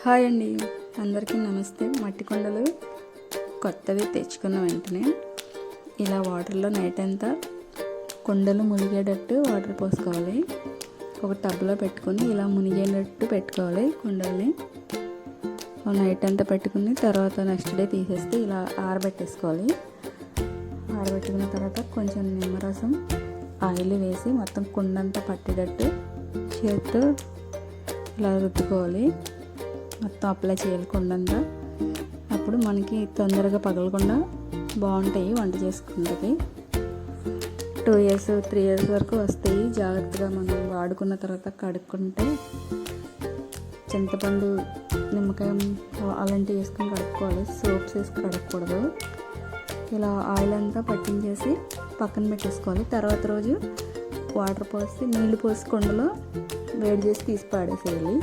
Hi అండి, అందరికీ నమస్తే. మట్టి కుండలు కొత్తవి తెచ్చుకున్న వెంటనే ఇలా వాటర్లో నైట్ అంతా కుండలు మునిగేటట్టు వాటర్ పోసుకోవాలి. ఒక టబ్లో పెట్టుకుని ఇలా మునిగేటట్టు పెట్టుకోవాలి కుండల్ని. నైట్ అంతా పెట్టుకుని తర్వాత నెక్స్ట్ డే తీసేస్తే ఇలా ఆరబెట్టేసుకోవాలి. ఆరబెట్టుకున్న తర్వాత కొంచెం నిమ్మరసం ఆయిల్ వేసి మొత్తం కుండంతా పట్టేటట్టు చేత్తో ఇలా రుద్దుకోవాలి. మొత్తం అప్లై చేయాలి కుండంతా. అప్పుడు మనకి తొందరగా పగలకుండా బాగుంటాయి వంట చేసుకుంటే. 2 years 3 years వరకు వస్తాయి. జాగ్రత్తగా మనం వాడుకున్న తర్వాత కడుక్కుంటే చింతపండు నిమ్మకాయ అలాంటివి వేసుకొని కడుక్కోవాలి. సోప్స్ వేసి కడగకూడదు. ఇలా ఆయిల్ అంతా పట్టించేసి పక్కన పెట్టేసుకోవాలి. తర్వాత రోజు వాటర్ పోసి నీళ్లు పోసి కుండలో వేడి చేసి తీసి పాడేసేయాలి.